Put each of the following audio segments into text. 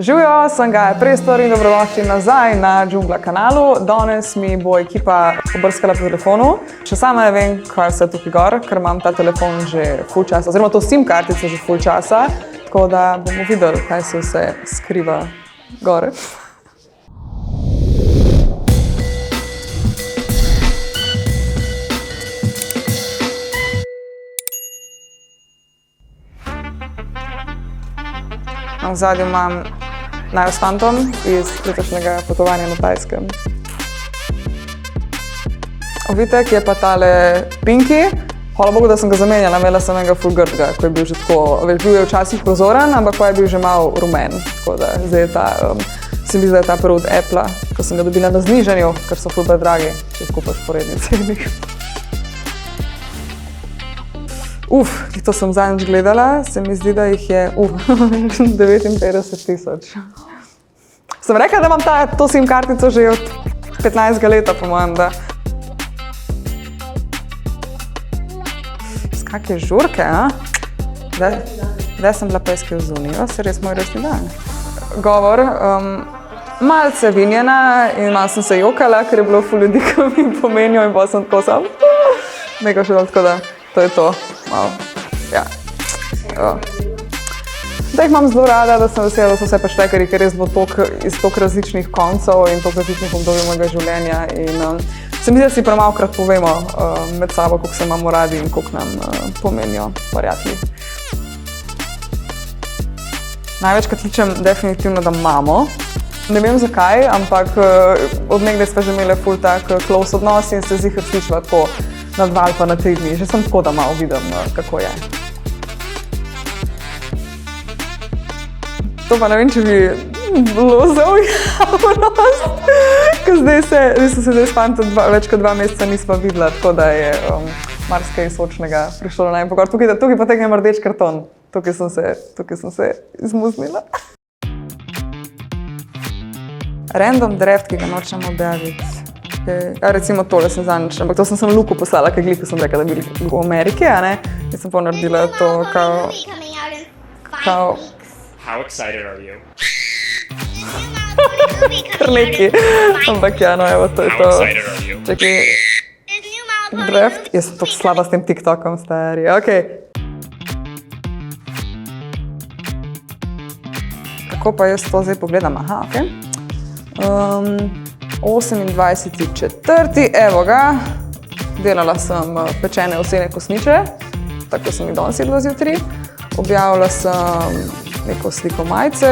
Živijo, sem Gaja Prestor in dobrodošli nazaj na Džungla kanalu. Danes mi bo ekipa pobrskala po telefonu. Še sama ne vem, kaj vse tukaj gor, ker imam ta telefon že full časa, oziroma to SIM kartico že full časa, tako da bomo videli, kaj se vse skriva gor. V zadju imam Najo s fantom iz letošnjega potovanja na Tajskem. Ovitek je pa tale Pinky. Hvala Bogu, da sem ga zamenjala, imela sem enega full grdega, ko je bil že tako, bil je včasih prozoren, ampak pa je bil že malo rumen. Tako da zdaj je ta, se mi zdi, da je ta prvi od Apple, ko sem ga dobila na znižanju, ker so full dragi, če skupaš po redni ceni. To sem zadnjič gledala, se mi zdi, da jih je 59,000. Sem rekla, da imam to SIM kartico že od 15 leta, po mojem, da. Z kakšne žurke, a? Da sem bila peski v zunijo, se res moj resni dan. Govor, malce vinjena in malo sem se jokala, ker je bilo ful ljudi, ki mi pomenijo in pa sem tako sam. Nekaj še tako da, to je to. Malo, ja. Da jih imam zelo rada, da sem vesela, da so vse paštekarji, ker res bo iz toliko različnih koncev in toliko različnih obdobij mojega življenja. In se mi zdi, da si premalokrat povemo med sabo, koliko se imamo radi in koliko nam pomenijo prijatelji. Največkrat kličem definitivno, da imamo. Ne vem zakaj, ampak od nekdaj sva že imeli ful tak close odnos in se zihar slišva tako na 2 ali pa na 3 dni. Že sem tako, da malo vidim, kako je. To pa ne vem, če bi bilo zaujavnost, ker zdaj sem se s fantom več kot 2 meseca nisva videla, tako da je marsikaj sočnega prišlo na en pogovor. Tukaj pa tegnem rdeč karton. Tukaj sem se izmuznila. Random draft, ki ga nočem objaviti. Recimo tole sem zadnjič, ampak to sem samo Luku poslala, ker glih sem rekla, da bi bili v Ameriki, a ne? In sem pa naredila to kao... How excited are you? Kar neki, ampak ja, no evo, to je to. How excited are you? Čakaj, draft, jaz sem tako slaba s tem TikTokom, stari, okej. Kako pa jaz to zdaj pogledam? Aha, okej. 28.4. Evo ga, delala sem pečene ovsene kosmiče, tako sem jih danes jedla zjutraj. Objavila sem neko sliko majice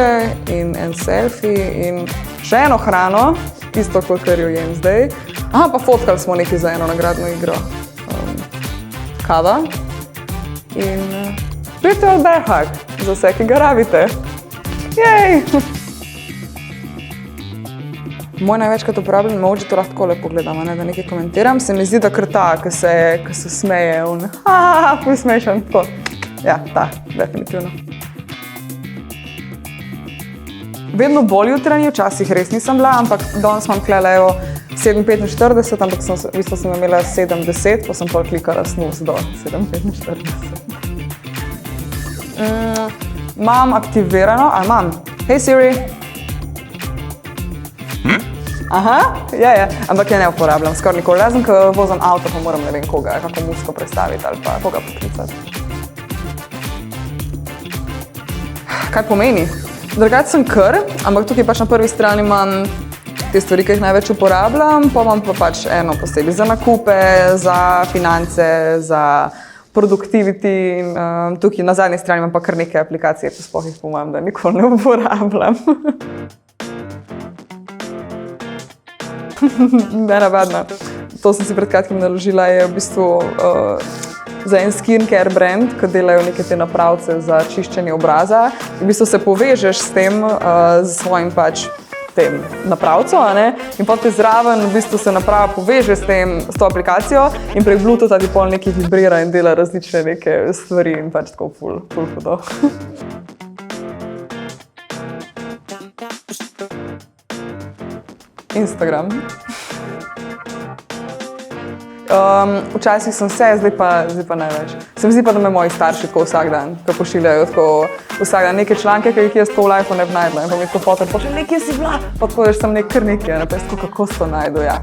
in en selfie in še eno hrano, isto kot kar jo jem zdaj. Aha, pa fotkali smo nekaj za eno nagradno igro. Kava in virtual bear hug za vse, ki ga rabite. Jej! Moj največkrat uporabljen emoji, to lahko takole pogledam, da nekaj komentiram. Se mi zdi, da kar ta, ki se smeje, ful smešen, tako. Ja, ta, definitivno. Vedno bolj jutranji, včasih res nisem bila, ampak danes imam tukajle 7:45, ampak v bistvu sem imela 7:10, pa sem pol klikala snooze do 7:45. Imam aktivirano, ali imam? Hej Siri. Aha, ja, ampak ja ne uporabljam skoraj nikoli, razen ko vozim avto, pa moram ne vem koga, kako muziko predstaviti ali pa koga poklicati. Kaj pomeni? Drugače sem kar, ampak tukaj pač na prvi strani imam te stvari, ki jih največ uporabljam, pa imam pa pač eno posebej za nakupe, za finance, za productivity in tukaj na zadnji strani imam pa kar nekaj aplikacije, ki sploh jih po mojem, da nikoli ne uporabljam. Nenavadno. To sem si pred kratkim naložila, je v bistvu za en skincare brand, ki delajo neke te napravce za čiščenje obraza. V bistvu se povežeš s tem, s svojim pač tem napravcem, a ne? In potem zraven v bistvu se naprava poveže s to aplikacijo in prek Bluetootha ti pol nekaj vibrira in dela različne neke stvari in pač tako ful hudo. Instagram. Včasih sem se, zdaj pa ne več. Se mi zdi pa, da me moji starši tako vsak dan, ko pošiljajo tako vsak dan neke članke, ki jih jaz to v life ne bi najdla. In pa mi tako fotor pošilja, nekje si bila, pa tako, da sem kar nekje, pa jaz tako, kako se to najdu, ja.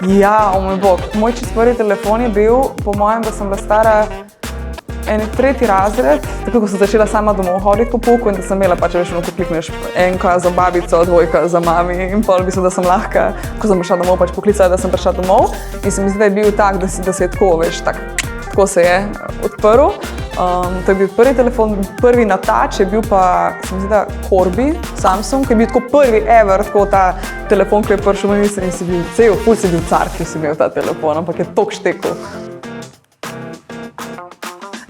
Ja, o moj bog, moj čisto prvi telefon je bil, po mojem, da sem bila stara en 3. razred, tako ko sem začela sama domov hoditi po pouku in da sem imela pač veš, ko klikneš enka za babico, 2 za mami in pol bi se, da sem lahka, ko sem prišla domov, pač poklicala, da sem prišla domov in se mi zdi, da je bil tak, da se je tako, veš, tako se je odprl. To je bil prvi telefon, prvi na touch je bil pa, se mi zdi, da Corby, Samsung, ki je bil tako prvi ever, tako ta telefon, ki je prišel v misli in si bil cel, ful si bil car, ki si imel ta telefon, ampak je tok štekl.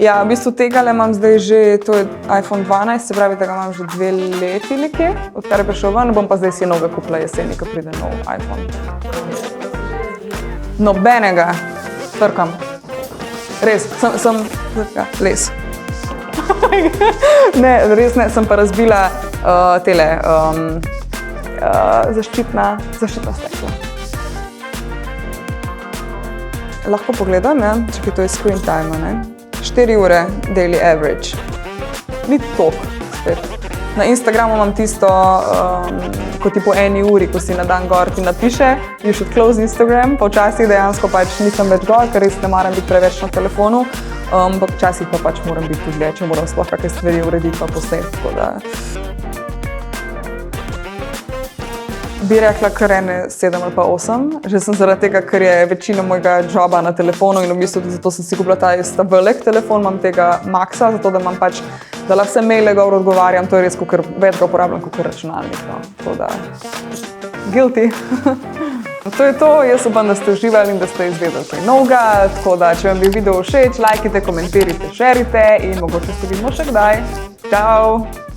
Ja, v bistvu tega imam zdaj že, to je iPhone 12, se pravi, da ga imam že 2 leti nekje, odkar je prišel ven, bom pa zdaj si novega kupila jeseni, ko pride nov iPhone. Nobenega, trkam. Res, sem les. Ne, res ne, sem pa razbila tele zaščitna stekla. Lahko pogledam, ja, čekaj, to je screen time, ne? 4 ure daily average. Ni toliko spet. Na Instagramu imam tisto, ko ti po 1 uri, ko si na dan gor, ti napiše you should close Instagram, pa včasih dejansko pač nisem več gor, ker res ne maram biti preveč na telefonu, pa včasih pa pač moram biti tudi dlje, če moram sploh kakšne stvari urediti pa posneti, tako da bi rekla kar 7 ali pa 8, že sem zaradi tega, ker je večina mojega joba na telefonu in v bistvu zato sem si kupila ta velik telefon, imam tega Maxa, zato da imam pač, da lahko vse maile gor odgovarjam, to je res, kakor več ga uporabljam kot računalnik, no. Tako da, guilty. To je to, jaz upam, da ste uživali in da ste izvedeli kaj novega, tako da, če vam bi video všeč, lajkite, komentirajte, šerite in mogoče se vidimo še kdaj. Čau!